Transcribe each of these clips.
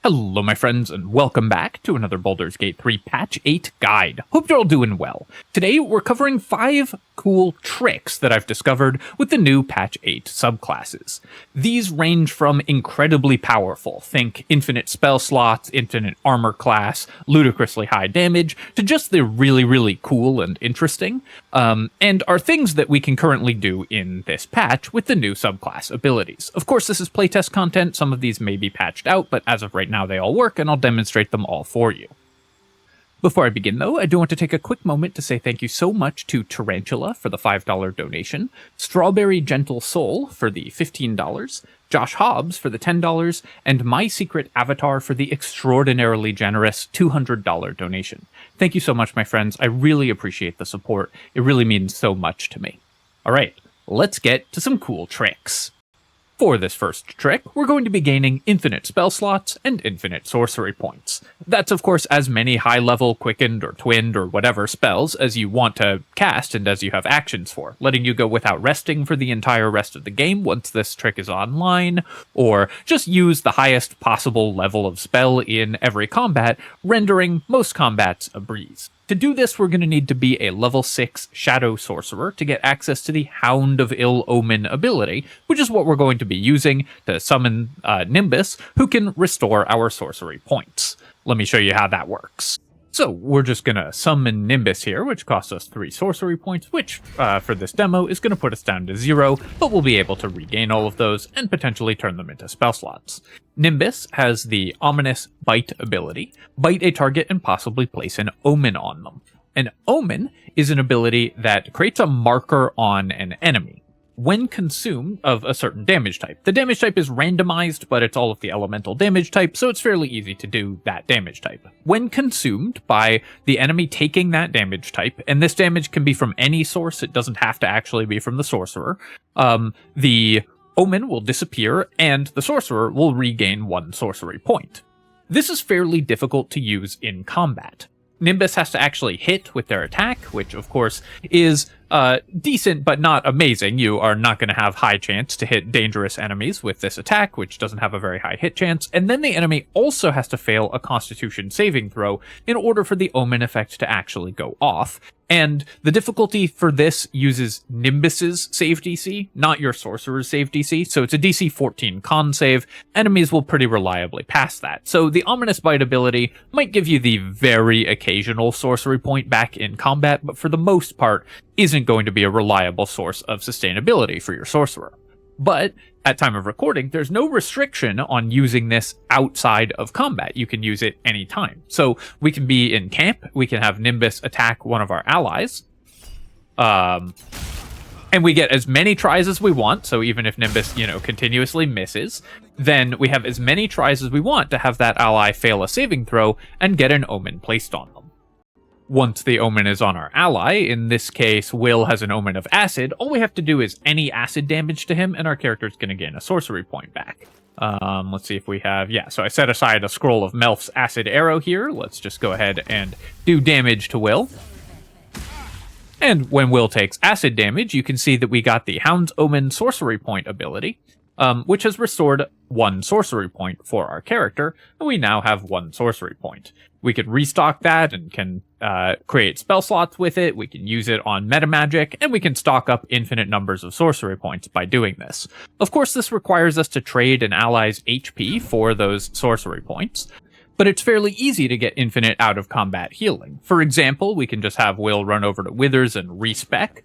Hello my friends, and welcome back to another Baldur's Gate 3 Patch 8 guide. Hope you're all doing well. Today we're covering 5 cool tricks that I've discovered with the new Patch 8 subclasses. These range from incredibly powerful, think infinite spell slots, infinite armor class, ludicrously high damage, to just the really cool and interesting, and are things that we can currently do in this patch with the new subclass abilities. Of course, this is playtest content, some of these may be patched out, but as of right now they all work, and I'll demonstrate them all for you. Before I begin though, I do want to take a quick moment to say thank you so much to Tarantula for the $5 donation, Strawberry Gentle Soul for the $15, Josh Hobbs for the $10, and My Secret Avatar for the extraordinarily generous $200 donation. Thank you so much, my friends. I really appreciate the support. It really means so much to me. Alright, let's get to some cool tricks. For this first trick, we're going to be gaining infinite spell slots and infinite sorcery points. That's of course as many high-level, quickened, or twinned, or whatever spells as you want to cast and as you have actions for, letting you go without resting for the entire rest of the game once this trick is online, or just use the highest possible level of spell in every combat, rendering most combats a breeze. To do this, we're going to need to be a level 6 Shadow Sorcerer to get access to the Hound of Ill Omen ability, which is what we're going to be using to summon Nimbus, who can restore our sorcery points. Let me show you how that works. So we're just going to summon Nimbus here, which costs us 3 sorcery points, which for this demo is going to put us down to 0, but we'll be able to regain all of those and potentially turn them into spell slots. Nimbus has the Ominous Bite ability. Bite a target and possibly place an omen on them. An omen is an ability that creates a marker on an enemy when consumed of a certain damage type. The damage type is randomized, but it's all of the elemental damage type, so it's fairly easy to do that damage type. When consumed by the enemy taking that damage type, and this damage can be from any source, it doesn't have to actually be from the sorcerer, the omen will disappear, and the sorcerer will regain 1 sorcery point. This is fairly difficult to use in combat. Nimbus has to actually hit with their attack, which of course is decent but not amazing. You are not going to have high chance to hit dangerous enemies with this attack, which doesn't have a very high hit chance, and then the enemy also has to fail a Constitution saving throw in order for the omen effect to actually go off. And the difficulty for this uses Nimbus's save DC, not your Sorcerer's save DC, so it's a DC 14 con save. Enemies will pretty reliably pass that. So the Ominous Bite ability might give you the very occasional sorcery point back in combat, but for the most part isn't going to be a reliable source of sustainability for your Sorcerer. But at time of recording, there's no restriction on using this outside of combat. You can use it anytime. So we can be in camp, we can have Nimbus attack one of our allies, and we get as many tries as we want, so even if Nimbus, continuously misses, then we have as many tries as we want to have that ally fail a saving throw and get an omen placed on them. Once the omen is on our ally, in this case Will has an omen of acid, all we have to do is any acid damage to him and our character is going to gain a sorcery point back. Let's see if we have, so I set aside a scroll of Melf's acid arrow here. Let's just go ahead and do damage to Will. And when Will takes acid damage, you can see that we got the Hound's Omen sorcery point ability, which has restored 1 sorcery point for our character, and we now have 1 sorcery point. We could restock that and can create spell slots with it, we can use it on meta magic, and we can stock up infinite numbers of sorcery points by doing this. Of course, this requires us to trade an ally's HP for those sorcery points, but it's fairly easy to get infinite out-of-combat healing. For example, we can just have Will run over to Withers and respec,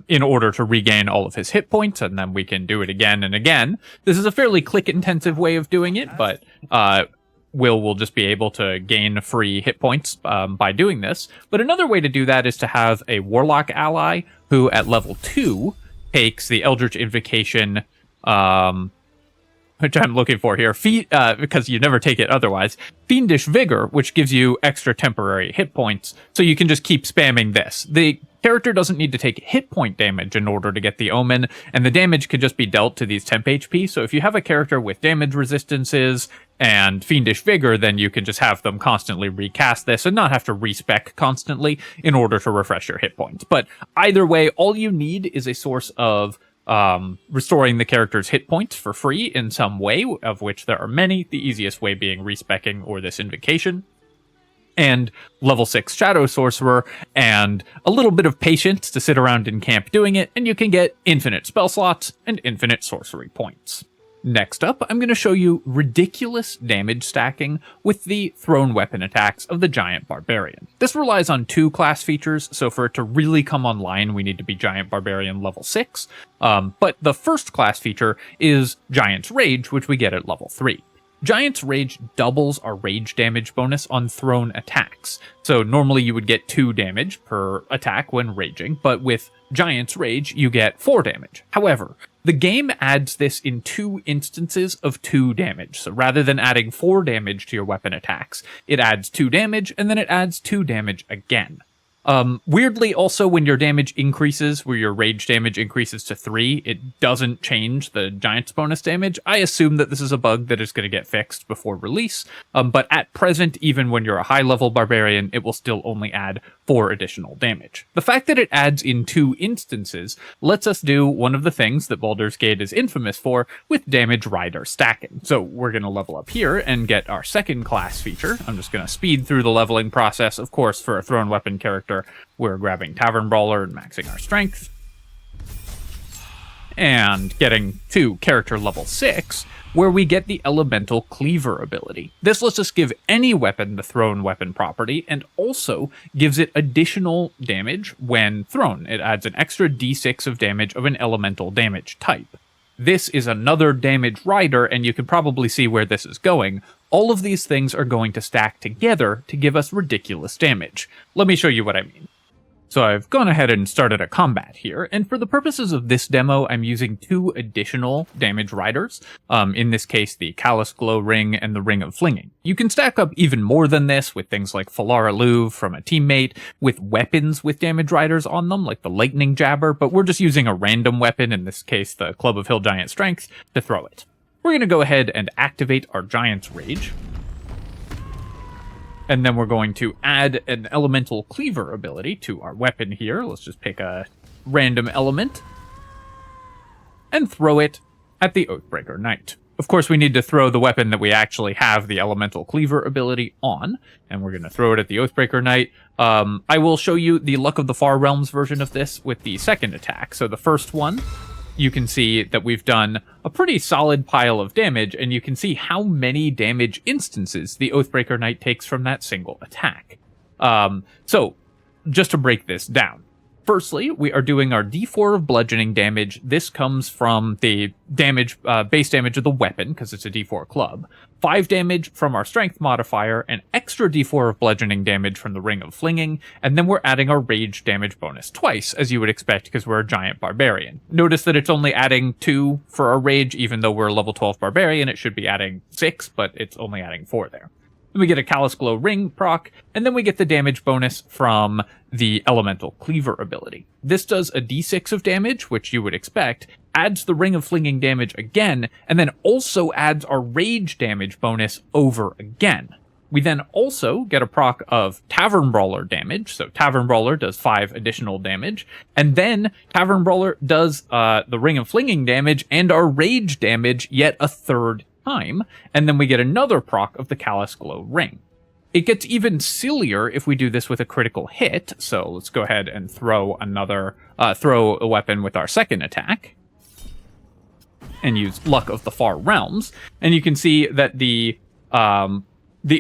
in order to regain all of his hit points, and then we can do it again and again. This is a fairly click-intensive way of doing it, but will just be able to gain free hit points by doing this. But another way to do that is to have a Warlock ally who at level 2 takes the Eldritch Invocation, which I'm looking for here, because you never take it otherwise, Fiendish Vigor, which gives you extra temporary hit points, so you can just keep spamming this. The character doesn't need to take hit point damage in order to get the omen, and the damage can just be dealt to these temp HP, so if you have a character with damage resistances and Fiendish Vigor, then you can just have them constantly recast this and not have to respec constantly in order to refresh your hit points. But either way, all you need is a source of restoring the character's hit points for free in some way, of which there are many, the easiest way being respecking or this invocation. And level 6 Shadow Sorcerer, and a little bit of patience to sit around in camp doing it, and you can get infinite spell slots and infinite sorcery points. Next up, I'm going to show you ridiculous damage stacking with the thrown weapon attacks of the Giant Barbarian. This relies on 2 class features, so for it to really come online, we need to be Giant Barbarian level 6, but the first class feature is Giant's Rage, which we get at level 3. Giant's Rage doubles our rage damage bonus on thrown attacks. So normally you would get 2 damage per attack when raging, but with Giant's Rage you get 4 damage. However, the game adds this in 2 instances of 2 damage. So rather than adding 4 damage to your weapon attacks, it adds 2 damage and then it adds 2 damage again. Weirdly, also, when your damage increases, where your rage damage increases to 3, it doesn't change the Giant's bonus damage. I assume that this is a bug that is going to get fixed before release, but at present, even when you're a high-level Barbarian, it will still only add 4 additional damage. The fact that it adds in 2 instances lets us do one of the things that Baldur's Gate is infamous for with damage rider stacking. So we're going to level up here and get our second class feature. I'm just going to speed through the leveling process. Of course, for a thrown weapon character, we're grabbing Tavern Brawler and maxing our strength. And getting to character level 6, where we get the Elemental Cleaver ability. This lets us give any weapon the thrown weapon property, and also gives it additional damage when thrown. It adds an extra d6 of damage of an elemental damage type. This is another damage rider, and you can probably see where this is going. All of these things are going to stack together to give us ridiculous damage. Let me show you what I mean. So I've gone ahead and started a combat here, and for the purposes of this demo, I'm using 2 additional damage riders. In this case, the Callous Glow Ring and the Ring of Flinging. You can stack up even more than this with things like Falara Louv from a teammate, with weapons with damage riders on them, like the Lightning Jabber, but we're just using a random weapon, in this case the Club of Hill Giant Strength, to throw it. We're going to go ahead and activate our Giant's Rage. And then we're going to add an Elemental Cleaver ability to our weapon here. Let's just pick a random element and throw it at the Oathbreaker Knight. Of course, we need to throw the weapon that we actually have the Elemental Cleaver ability on, and we're going to throw it at the Oathbreaker Knight. I will show you the Luck of the Far Realms version of this with the second attack. So the first one, you can see that we've done a pretty solid pile of damage, and you can see how many damage instances the Oathbreaker Knight takes from that single attack. So, just to break this down. Firstly, we are doing our d4 of bludgeoning damage. This comes from the damage, base damage of the weapon, because it's a d4 club. 5 damage from our strength modifier, an extra d4 of bludgeoning damage from the Ring of Flinging, and then we're adding our rage damage bonus twice, as you would expect, because we're a giant barbarian. Notice that it's only adding 2 for our rage, even though we're a level 12 barbarian. It should be adding 6, but it's only adding 4 there. Then we get a Callous Glow Ring proc, and then we get the damage bonus from the Elemental Cleaver ability. This does a d6 of damage, which you would expect, adds the Ring of Flinging damage again, and then also adds our rage damage bonus over again. We then also get a proc of Tavern Brawler damage, so Tavern Brawler does 5 additional damage, and then Tavern Brawler does the Ring of Flinging damage and our rage damage yet a third time, and then we get another proc of the Callous Glow Ring. It gets even sillier if we do this with a critical hit, so let's go ahead and throw a weapon with our second attack, and use Luck of the Far Realms, and you can see that the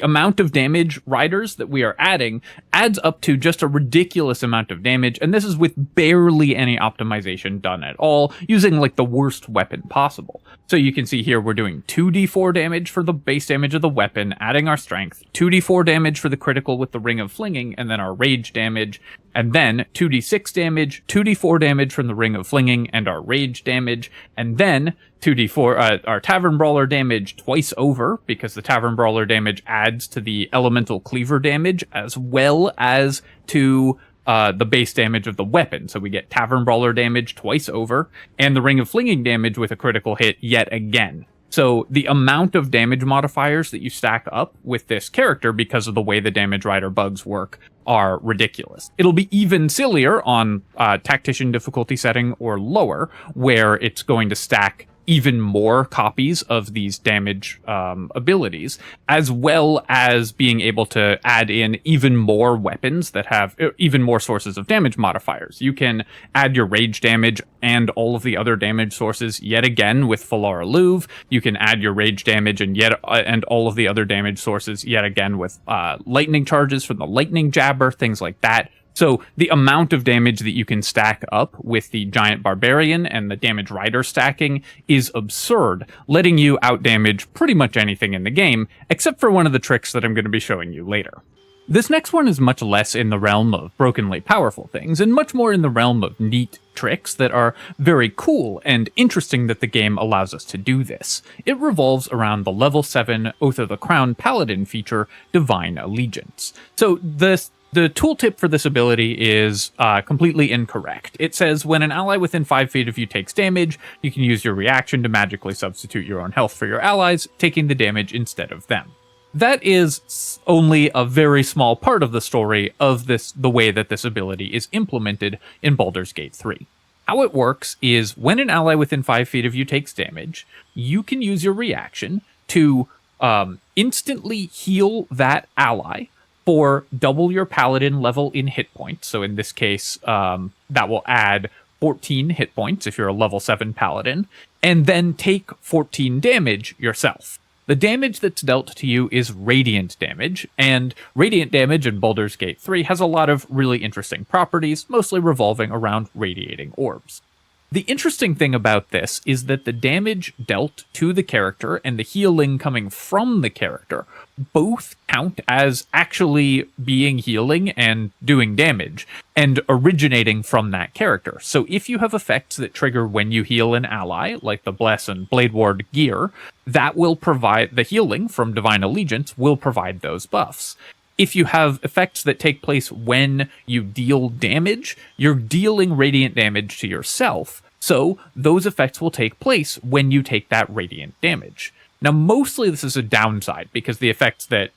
amount of damage riders that we are adding adds up to just a ridiculous amount of damage, and this is with barely any optimization done at all, using like the worst weapon possible. So you can see here we're doing 2d4 damage for the base damage of the weapon, adding our strength, 2d4 damage for the critical with the Ring of Flinging, and then our rage damage, and then 2d6 damage, 2d4 damage from the Ring of Flinging and our rage damage, and then 2d4, our Tavern Brawler damage twice over, because the Tavern Brawler damage adds to the Elemental Cleaver damage, as well as to the base damage of the weapon. So we get Tavern Brawler damage twice over, and the Ring of Flinging damage with a critical hit yet again. So the amount of damage modifiers that you stack up with this character because of the way the damage rider bugs work are ridiculous. It'll be even sillier on tactician difficulty setting or lower, where it's going to stack even more copies of these damage abilities, as well as being able to add in even more weapons that have even more sources of damage modifiers. You can add your rage damage and all of the other damage sources yet again with Falara Louve. You can add your rage damage and all of the other damage sources yet again with lightning charges from the lightning jabber, things like that. So the amount of damage that you can stack up with the giant barbarian and the damage rider stacking is absurd, letting you outdamage pretty much anything in the game, except for one of the tricks that I'm going to be showing you later. This next one is much less in the realm of brokenly powerful things, and much more in the realm of neat tricks that are very cool and interesting that the game allows us to do this. It revolves around the level 7 Oath of the Crown Paladin feature, Divine Allegiance. So the tooltip for this ability is completely incorrect. It says, when an ally within 5 feet of you takes damage, you can use your reaction to magically substitute your own health for your allies, taking the damage instead of them. That is only a very small part of the story of the way that this ability is implemented in Baldur's Gate 3. How it works is, when an ally within 5 feet of you takes damage, you can use your reaction to instantly heal that ally for double your paladin level in hit points. So in this case, that will add 14 hit points if you're a level 7 paladin, and then take 14 damage yourself. The damage that's dealt to you is radiant damage, and radiant damage in Baldur's Gate 3 has a lot of really interesting properties, mostly revolving around radiating orbs. The interesting thing about this is that the damage dealt to the character and the healing coming from the character both count as actually being healing and doing damage, and originating from that character. So if you have effects that trigger when you heal an ally, like the Bless and Blade Ward gear, that will provide the healing from Divine Allegiance will provide those buffs. If you have effects that take place when you deal damage, you're dealing radiant damage to yourself, so those effects will take place when you take that radiant damage. Now, mostly this is a downside, because the effects that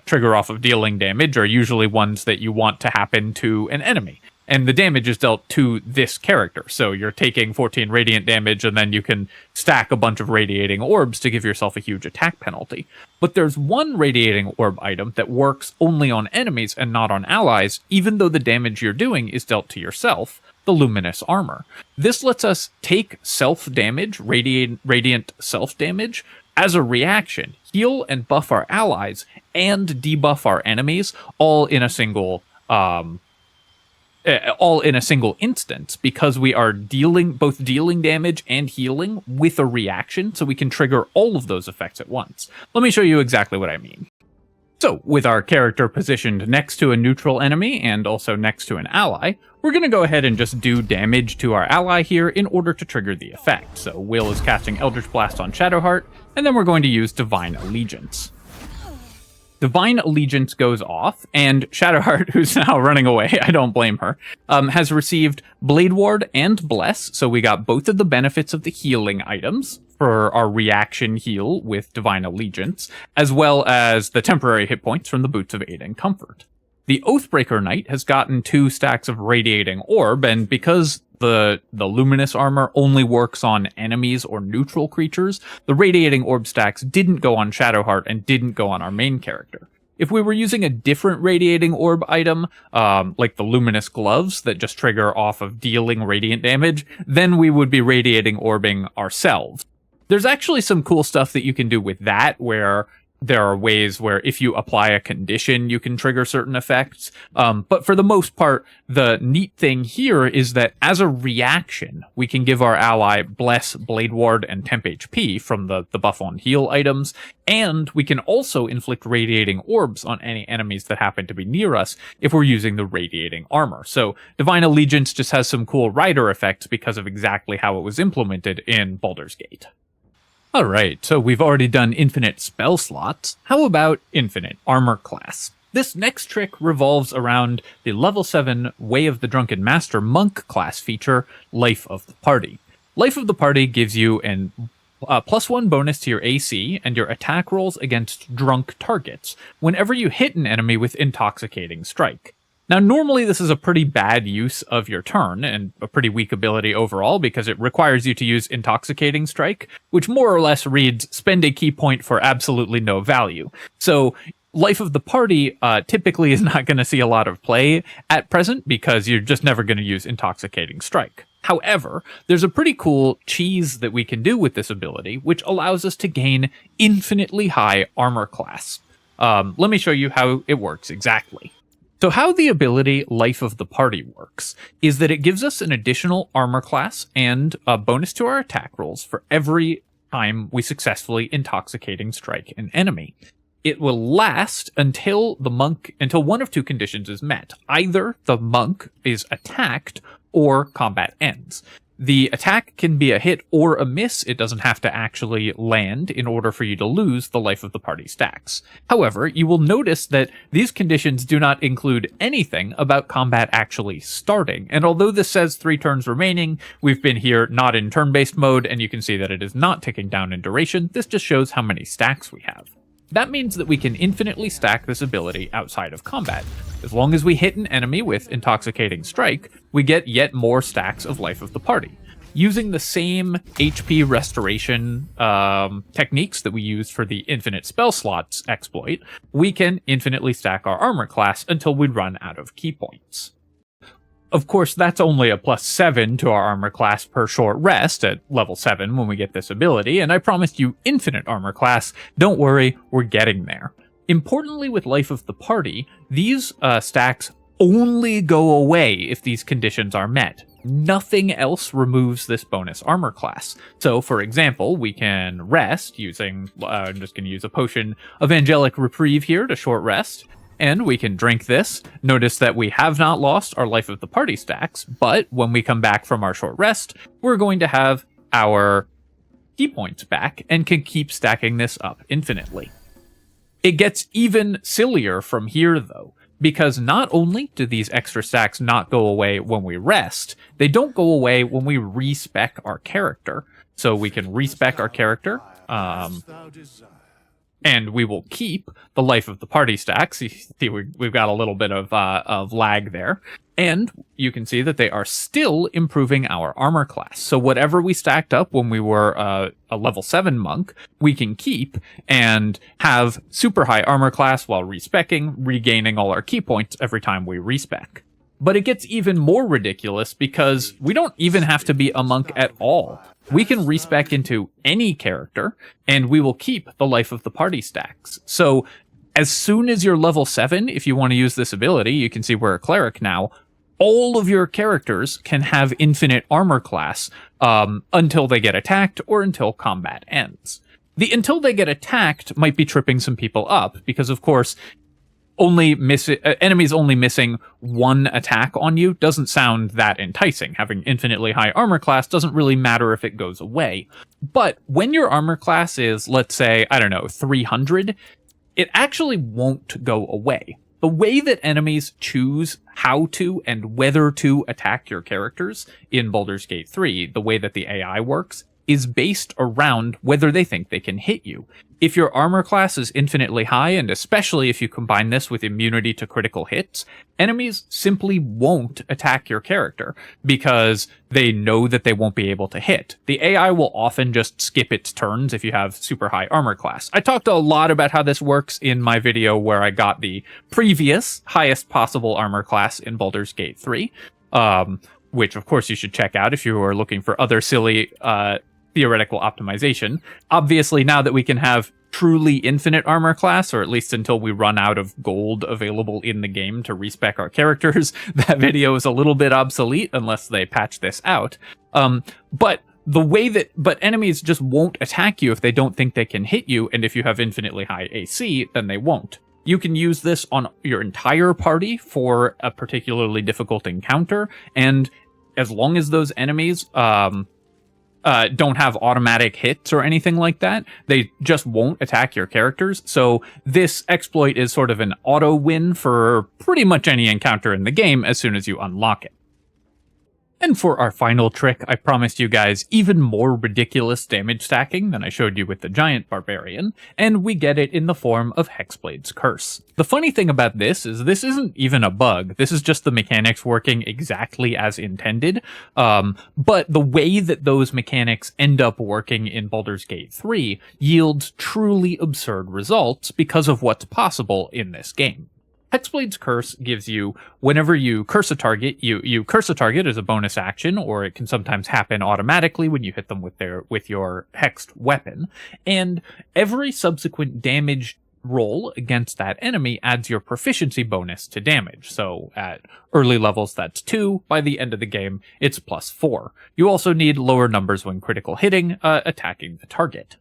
trigger off of dealing damage are usually ones that you want to happen to an enemy. And the damage is dealt to this character, so you're taking 14 radiant damage, and then you can stack a bunch of radiating orbs to give yourself a huge attack penalty. But there's one radiating orb item that works only on enemies and not on allies, even though the damage you're doing is dealt to yourself, the Luminous Armor. This lets us take self-damage, radiant self-damage, as a reaction, heal and buff our allies, and debuff our enemies, all in a single instance, because we are both dealing damage and healing with a reaction, so we can trigger all of those effects at once. Let me show you exactly what I mean. So, with our character positioned next to a neutral enemy and also next to an ally, we're going to go ahead and just do damage to our ally here in order to trigger the effect. So Will is casting Eldritch Blast on Shadowheart, and then we're going to use Divine Allegiance. Divine Allegiance goes off, and Shadowheart, who's now running away, I don't blame her, has received Blade Ward and Bless, so we got both of the benefits of the healing items for our reaction heal with Divine Allegiance, as well as the temporary hit points from the Boots of Aid and Comfort. The Oathbreaker Knight has gotten 2 stacks of Radiating Orb, and because the Luminous Armor only works on enemies or neutral creatures, the Radiating Orb stacks didn't go on Shadowheart and didn't go on our main character. If we were using a different Radiating Orb item, like the Luminous Gloves that just trigger off of dealing radiant damage, then we would be Radiating Orbing ourselves. There's actually some cool stuff that you can do with that, where there are ways where if you apply a condition, you can trigger certain effects. But for the most part, the neat thing here is that as a reaction, we can give our ally Bless, Blade Ward, and Temp HP from the buff on heal items. And we can also inflict Radiating Orbs on any enemies that happen to be near us if we're using the Radiating Armor. So Divine Allegiance just has some cool rider effects because of exactly how it was implemented in Baldur's Gate. Alright, so we've already done infinite spell slots. How about infinite armor class? This next trick revolves around the level 7 Way of the Drunken Master monk class feature, Life of the Party. Life of the Party gives you an +1 bonus to your AC and your attack rolls against drunk targets whenever you hit an enemy with Intoxicating Strike. Now, normally this is a pretty bad use of your turn and a pretty weak ability overall because it requires you to use Intoxicating Strike, which more or less reads spend a key point for absolutely no value. So Life of the Party typically is not going to see a lot of play at present because you're just never going to use Intoxicating Strike. However, there's a pretty cool cheese that we can do with this ability, which allows us to gain infinitely high armor class. Let me show you how it works exactly. So how the ability Life of the Party works is that it gives us an additional armor class and a bonus to our attack rolls for every time we successfully Intoxicating Strike an enemy. It will last until one of two conditions is met. Either the monk is attacked or combat ends. The attack can be a hit or a miss. It doesn't have to actually land in order for you to lose the Life of the Party stacks. However, you will notice that these conditions do not include anything about combat actually starting. And although this says 3 turns remaining, we've been here not in turn-based mode, and you can see that it is not ticking down in duration. This just shows how many stacks we have. That means that we can infinitely stack this ability outside of combat. As long as we hit an enemy with Intoxicating Strike, we get yet more stacks of Life of the Party. Using the same HP restoration techniques that we used for the Infinite Spell Slots exploit, we can infinitely stack our armor class until we run out of key points. Of course, that's only a +7 to our armor class per short rest at level 7 when we get this ability, and I promised you infinite armor class. Don't worry, we're getting there. Importantly, with Life of the Party, these stacks only go away if these conditions are met. Nothing else removes this bonus armor class. So, for example, we can rest using, I'm just going to use a potion of Angelic Reprieve here to short rest. And we can drink this. Notice that we have not lost our Life of the Party stacks, but when we come back from our short rest, we're going to have our key points back and can keep stacking this up infinitely. It gets even sillier from here, though, because not only do these extra stacks not go away when we rest, they don't go away when we respec our character. So we can respec our character, and we will keep the Life of the Party stacks. You see, we've got a little bit of lag there. And you can see that they are still improving our armor class. So whatever we stacked up when we were a level 7 monk, we can keep and have super high armor class while respecking, regaining all our key points every time we respec. But it gets even more ridiculous because we don't even have to be a monk at all. We can respec into any character, and we will keep the Life of the Party stacks. So as soon as you're level 7, if you want to use this ability, you can see we're a cleric now, all of your characters can have infinite armor class until they get attacked or until combat ends. The until they get attacked might be tripping some people up, because of course, enemies only missing one attack on you doesn't sound that enticing. Having infinitely high armor class doesn't really matter if it goes away. But when your armor class is, let's say, 300, it actually won't go away. The way that enemies choose how to and whether to attack your characters in Baldur's Gate 3, the way that the AI works, is based around whether they think they can hit you. If your armor class is infinitely high, and especially if you combine this with immunity to critical hits, enemies simply won't attack your character because they know that they won't be able to hit. The AI will often just skip its turns if you have super high armor class. I talked a lot about how this works in my video where I got the previous highest possible armor class in Baldur's Gate 3, which of course you should check out if you are looking for other silly theoretical optimization. Obviously, now that we can have truly infinite armor class, or at least until we run out of gold available in the game to respec our characters, that video is a little bit obsolete unless they patch this out. But enemies just won't attack you if they don't think they can hit you, and if you have infinitely high AC, then they won't. You can use this on your entire party for a particularly difficult encounter, and as long as those enemies don't have automatic hits or anything like that, they just won't attack your characters. So this exploit is sort of an auto win for pretty much any encounter in the game as soon as you unlock it. And for our final trick, I promised you guys even more ridiculous damage stacking than I showed you with the giant barbarian, and we get it in the form of Hexblade's Curse. The funny thing about this is this isn't even a bug, this is just the mechanics working exactly as intended, but the way that those mechanics end up working in Baldur's Gate 3 yields truly absurd results because of what's possible in this game. Hexblade's Curse gives you, whenever you curse a target, you curse a target as a bonus action, or it can sometimes happen automatically when you hit them with your hexed weapon, and every subsequent damage roll against that enemy adds your proficiency bonus to damage. So at early levels that's 2, by the end of the game it's +4. You also need lower numbers when critical hitting, attacking the target.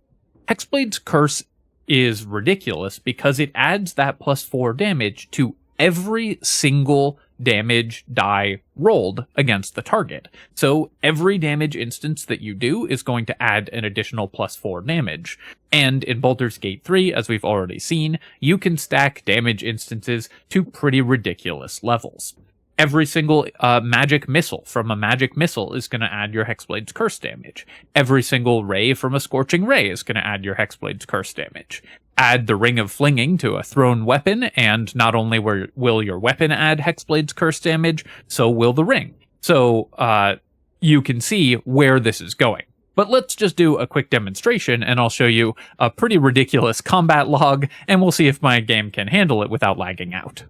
Hexblade's Curse is ridiculous because it adds that +4 damage to every single damage die rolled against the target. So every damage instance that you do is going to add an additional +4 damage. And in Baldur's Gate 3, as we've already seen, you can stack damage instances to pretty ridiculous levels. Every single magic missile from a magic missile is going to add your Hexblade's Curse damage. Every single ray from a Scorching Ray is going to add your Hexblade's Curse damage. Add the Ring of Flinging to a thrown weapon, and not only will your weapon add Hexblade's Curse damage, so will the ring. So you can see where this is going. But let's just do a quick demonstration, and I'll show you a pretty ridiculous combat log, and we'll see if my game can handle it without lagging out.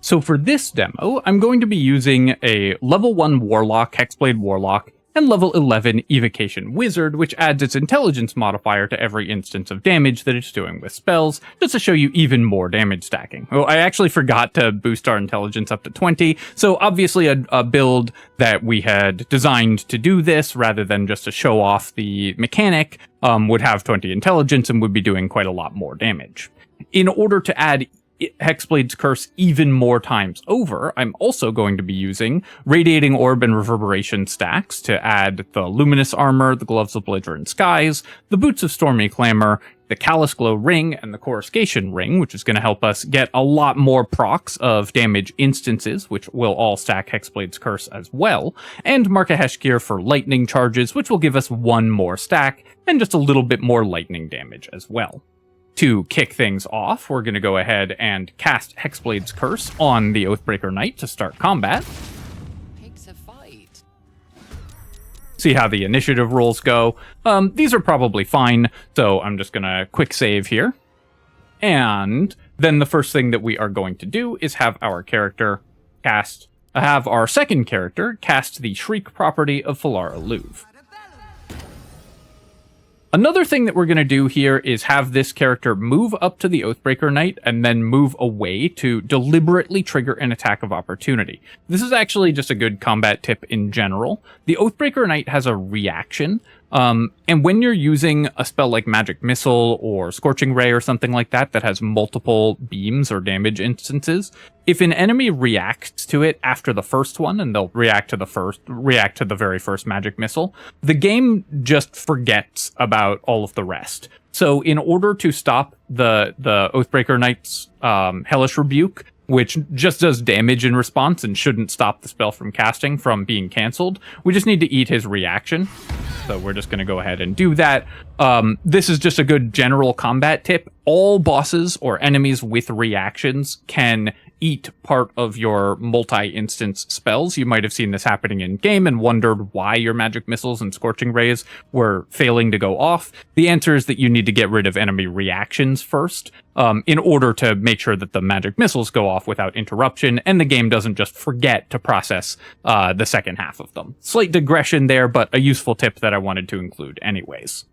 So for this demo, I'm going to be using a level 1 Warlock, Hexblade Warlock, and level 11 Evocation Wizard, which adds its intelligence modifier to every instance of damage that it's doing with spells, just to show you even more damage stacking. Oh, I actually forgot to boost our intelligence up to 20, so obviously a build that we had designed to do this, rather than just to show off the mechanic, would have 20 intelligence and would be doing quite a lot more damage. In order to add Hexblade's Curse even more times over, I'm also going to be using Radiating Orb and Reverberation stacks to add the Luminous Armor, the Gloves of Belligerent Skies, the Boots of Stormy Clamor, the Callous Glow Ring, and the Coruscation Ring, which is going to help us get a lot more procs of damage instances, which will all stack Hexblade's Curse as well, and Markahesh Gear for lightning charges, which will give us one more stack, and just a little bit more lightning damage as well. To kick things off, we're going to go ahead and cast Hexblade's Curse on the Oathbreaker Knight to start combat. Takes a fight. See how the initiative rolls go. These are probably fine, so I'm just going to quick save here. And then the first thing that we are going to do is have our second character cast the Shriek property of Falara Luv. Another thing that we're going to do here is have this character move up to the Oathbreaker Knight and then move away to deliberately trigger an attack of opportunity. This is actually just a good combat tip in general. The Oathbreaker Knight has a reaction, and when you're using a spell like Magic Missile or Scorching Ray or something like that that has multiple beams or damage instances, if an enemy reacts to it after the first one, and they'll react to the very first Magic Missile, the game just forgets about all of the rest. So in order to stop the Oathbreaker Knight's Hellish Rebuke, which just does damage in response and shouldn't stop the spell from casting from being cancelled, we just need to eat his reaction. So we're just going to go ahead and do that. This is just a good general combat tip. All bosses or enemies with reactions can eat part of your multi-instance spells. You might have seen this happening in game and wondered why your Magic Missiles and Scorching Rays were failing to go off. The answer is that you need to get rid of enemy reactions first, in order to make sure that the Magic Missiles go off without interruption, and the game doesn't just forget to process the second half of them. Slight digression there, but a useful tip that I wanted to include anyways.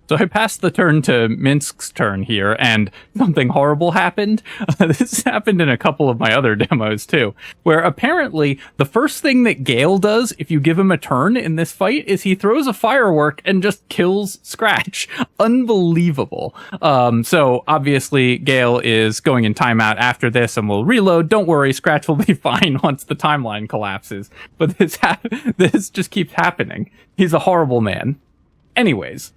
So I passed the turn to Minsk's turn here, and something horrible happened. This happened in a couple of my other demos too, where apparently the first thing that Gale does if you give him a turn in this fight is he throws a firework and just kills Scratch. Unbelievable. So obviously Gale is going in timeout after this and will reload. Don't worry, Scratch will be fine once the timeline collapses. But this just keeps happening. He's a horrible man. Anyways.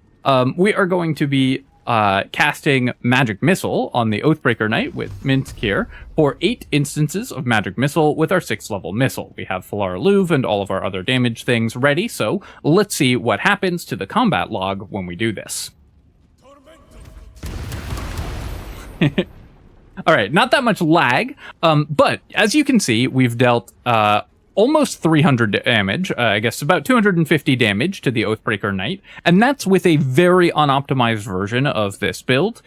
We are going to be casting Magic Missile on the Oathbreaker Knight with Minsk here for 8 instances of Magic Missile with our 6th level missile. We have Falar Louv and all of our other damage things ready, so let's see what happens to the combat log when we do this. Alright, not that much lag, but as you can see, we've dealt almost 300 damage, I guess about 250 damage to the Oathbreaker Knight, and that's with a very unoptimized version of this build,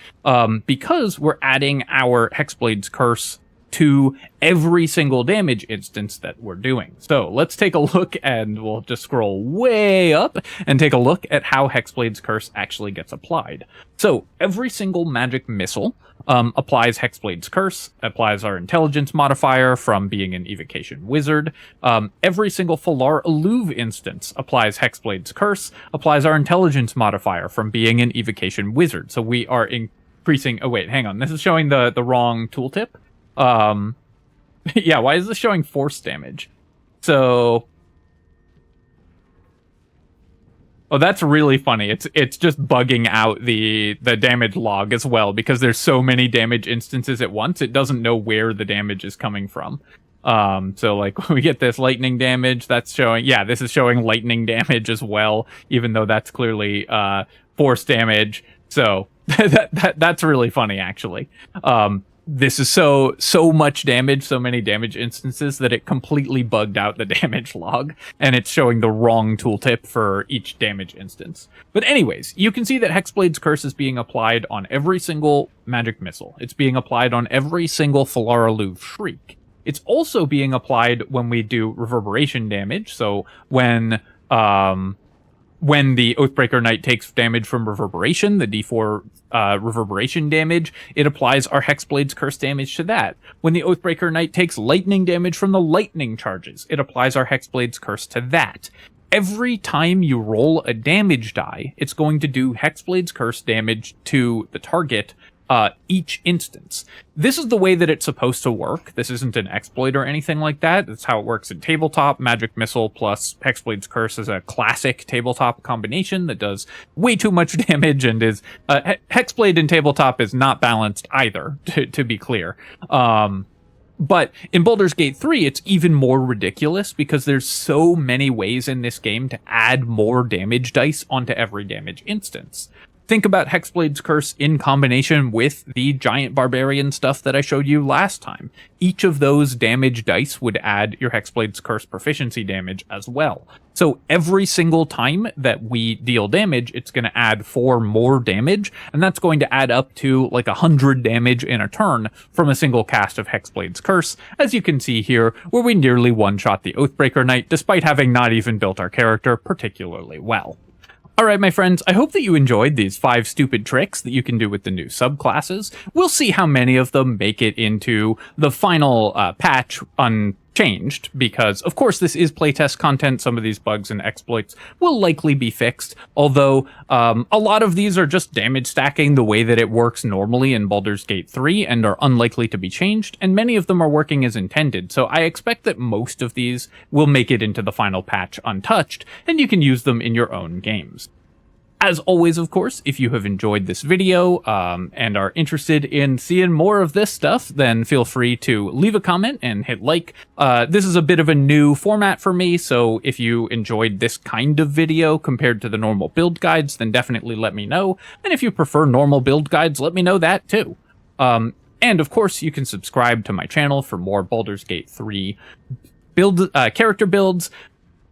because we're adding our Hexblade's Curse to every single damage instance that we're doing. So let's take a look, and we'll just scroll way up and take a look at how Hexblade's Curse actually gets applied. So every single magic missile applies Hexblade's Curse, applies our intelligence modifier from being an evocation wizard. Every single Falar Louv instance applies Hexblade's Curse, applies our intelligence modifier from being an evocation wizard. So we are increasing... Oh, wait, hang on. This is showing the wrong tooltip. Yeah, why is this showing force damage? So... Oh, that's really funny. It's just bugging out the damage log as well, because there's so many damage instances at once, it doesn't know where the damage is coming from. So like we get this lightning damage, that's showing, yeah, this is showing lightning damage as well, even though that's clearly force damage. So that's really funny, actually. This is so much damage, so many damage instances that it completely bugged out the damage log, and it's showing the wrong tooltip for each damage instance. But anyways, you can see that Hexblade's Curse is being applied on every single magic missile. It's being applied on every single Falar Louv Shriek. It's also being applied when we do reverberation damage, so when the Oathbreaker Knight takes damage from reverberation, the D4 reverberation damage, it applies our Hexblade's Curse damage to that. When the Oathbreaker Knight takes lightning damage from the lightning charges, it applies our Hexblade's Curse to that. Every time you roll a damage die, it's going to do Hexblade's Curse damage to the target each instance. This is the way that it's supposed to work. This isn't an exploit or anything like that. That's how it works in tabletop. Magic Missile plus Hexblade's Curse is a classic tabletop combination that does way too much damage, and is Hexblade in tabletop is not balanced either, to be clear. But in Baldur's Gate 3, it's even more ridiculous because there's so many ways in this game to add more damage dice onto every damage instance. Think about Hexblade's Curse in combination with the giant barbarian stuff that I showed you last time. Each of those damage dice would add your Hexblade's Curse proficiency damage as well. So every single time that we deal damage, it's going to add 4 more damage, and that's going to add up to like 100 damage in a turn from a single cast of Hexblade's Curse, as you can see here, where we nearly one-shot the Oathbreaker Knight, despite having not even built our character particularly well. Alright, my friends, I hope that you enjoyed these 5 stupid tricks that you can do with the new subclasses. We'll see how many of them make it into the final patch unchanged, because, of course, this is playtest content. Some of these bugs and exploits will likely be fixed, although a lot of these are just damage stacking the way that it works normally in Baldur's Gate 3 and are unlikely to be changed, and many of them are working as intended, so I expect that most of these will make it into the final patch untouched, and you can use them in your own games. As always, of course, if you have enjoyed this video and are interested in seeing more of this stuff, then feel free to leave a comment and hit like. This is a bit of a new format for me, so if you enjoyed this kind of video compared to the normal build guides, then definitely let me know. And if you prefer normal build guides, let me know that too. And of course, you can subscribe to my channel for more Baldur's Gate 3 character builds,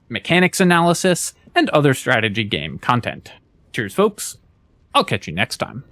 mechanics analysis, and other strategy game content. Cheers, folks. I'll catch you next time.